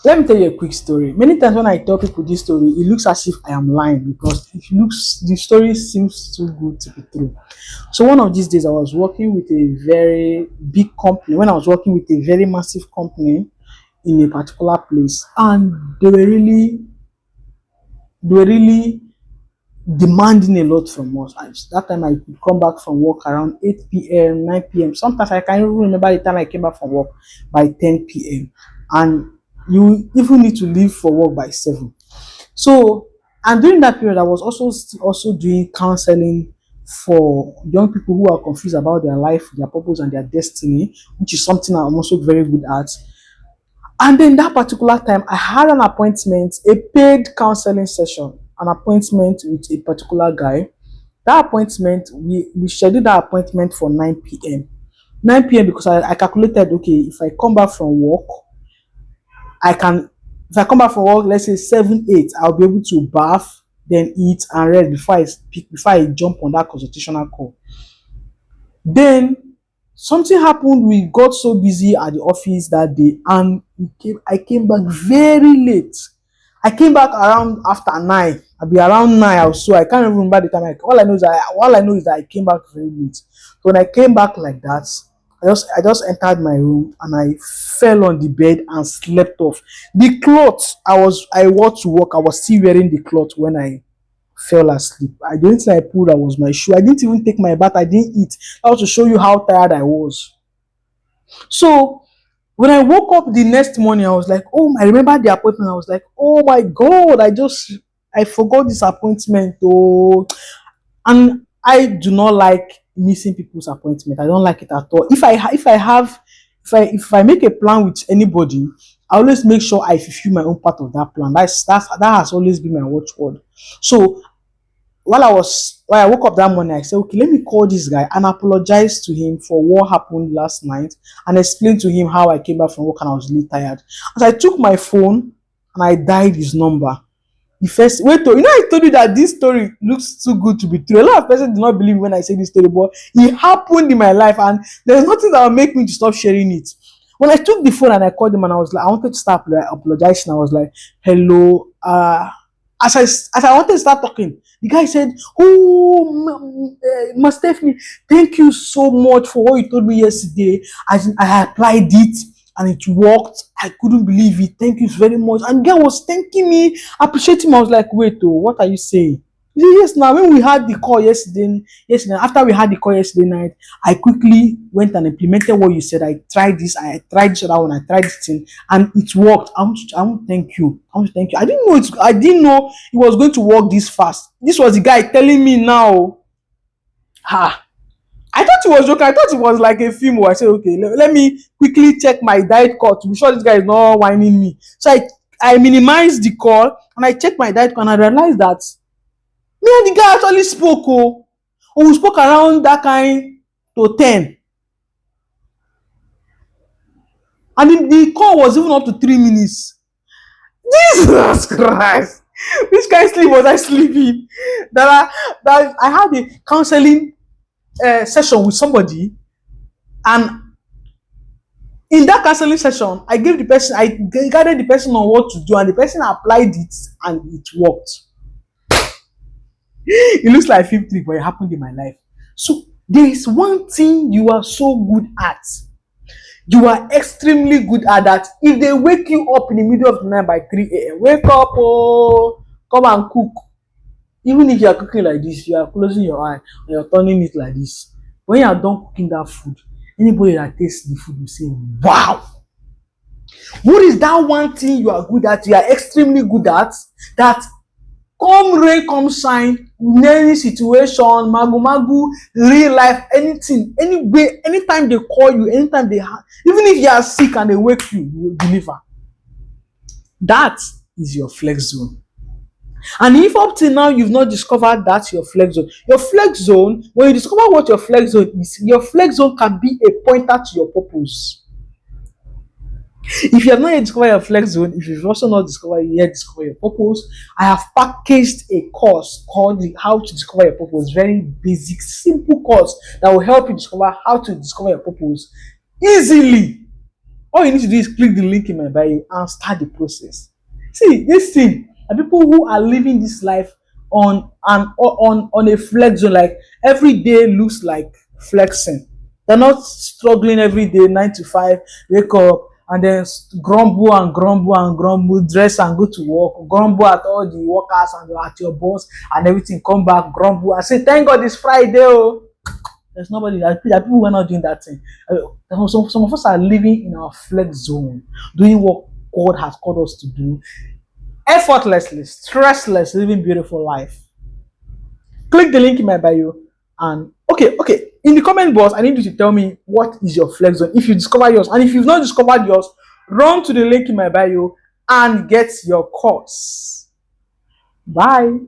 Let me tell you a quick story. Many times when I tell people this story, it looks as if I am lying because the story seems too good to be true. So one of these days, I was working with a very big company. When I was working with a very massive company in a particular place, and they were really demanding a lot from us. That time I could come back from work around 8 p.m., 9 p.m. Sometimes I can't even remember the time I came back from work by 10 p.m. And you even need to leave for work by 7. So, and during that period, I was also doing counseling for young people who are confused about their life, their purpose, and their destiny, which is something I'm also very good at. And then that particular time, I had an appointment, a paid counseling session, an appointment with a particular guy. That appointment, we scheduled that appointment for 9 p.m. 9 p.m. because I calculated, okay, if I come back from work, I can, if I come back from work, let's say 7, 8, I'll be able to bath, then eat and rest before I jump on that consultational call. Then something happened. We got so busy at the office that day, and I came back very late. I came back around after 9. I'll be around 9 or so. I can't even remember the time. All I know is that I came back very late. So when I came back like that, I just entered my room and I fell on the bed and slept off. The clothes I wore to work, I was still wearing the cloth when I fell asleep. I didn't think I pulled that was my shoe. I didn't even take my bath. I didn't eat. That was to show you how tired I was. So when I woke up the next morning, I was like, oh, I remember the appointment. I was like, oh my God, I forgot this appointment. Oh, and I do not like missing people's appointment. I don't like it at all. If I make a plan with anybody, I always make sure I fulfill my own part of that plan. That has always been my watchword. So while I woke up that morning, I said, okay, let me call this guy and apologize to him for what happened last night and explain to him how I came back from work and I was really tired. As I took my phone and I dialed his number, the first wait, I told you that this story looks too good to be true. A lot of people do not believe me when I say this story, but it happened in my life, and there's nothing that will make me to stop sharing it. When I took the phone and I called him and I was like, I wanted to start apologizing. I was like, hello, as I wanted to start talking, the guy said, oh, Must Stephanie, thank you so much for what you told me yesterday. I applied it and it worked. I couldn't believe it. Thank you very much. And the guy was thanking me, appreciating me. I was like, wait, what are you saying? He said, yes, now when we had the call yesterday, after we had the call yesterday night, I quickly went and implemented what you said. I tried this other one, I tried this thing, and it worked. I want to thank you. I didn't know it was going to work this fast. This was the guy telling me now. I thought it was joking. I thought it was like a film where I said, okay, let me quickly check my diet call to be sure this guy is not whining me. So I minimized the call and I checked my diet call and I realized that me and the guy actually spoke. We spoke around that kind to 10. And the call was even up to 3 minutes. Jesus Christ. Which kind of sleep was I sleeping? That I had a counseling session with somebody, and in that counseling session, I guided the person on what to do, and the person applied it, and it worked. It looks like 50, but it happened in my life. So there is one thing you are so good at. You are extremely good at that. If they wake you up in the middle of the night by 3 a.m., wake up, come and cook. Even if you are cooking like this, you are closing your eye and you're turning it like this. When you are done cooking that food, anybody that tastes the food will say, wow. What is that one thing you are good at, you are extremely good at, that come rain, come shine, in any situation, magu, real life, anything, anyway, anytime they call you, anytime even if you are sick and they wake you, you will deliver. That is your flex zone. And if up till now you've not discovered that's your flex zone, when you discover what your flex zone is, your flex zone can be a pointer to your purpose. If you have not yet discovered your flex zone, if you've also not discovered your purpose, I have packaged a course called How to Discover Your Purpose. Very basic, simple course that will help you discover how to discover your purpose easily. All you need to do is click the link in my bio and start the process. See, this thing, the people who are living this life on a flex zone, like every day looks like flexing. They're not struggling every day, 9 to 5, wake up and then grumble and grumble and grumble, dress and go to work, grumble at all the workers and at your boss and everything, come back, grumble and say, thank God it's Friday. Oh. There's nobody, there are people who are not doing that thing. Some of us are living in our flex zone, doing what God has called us to do, effortlessly, stressless, living beautiful life. Click the link in my bio and okay. In the comment box, I need you to tell me what is your flex zone. If you discover yours, and if you've not discovered yours, run to the link in my bio and get your course. Bye.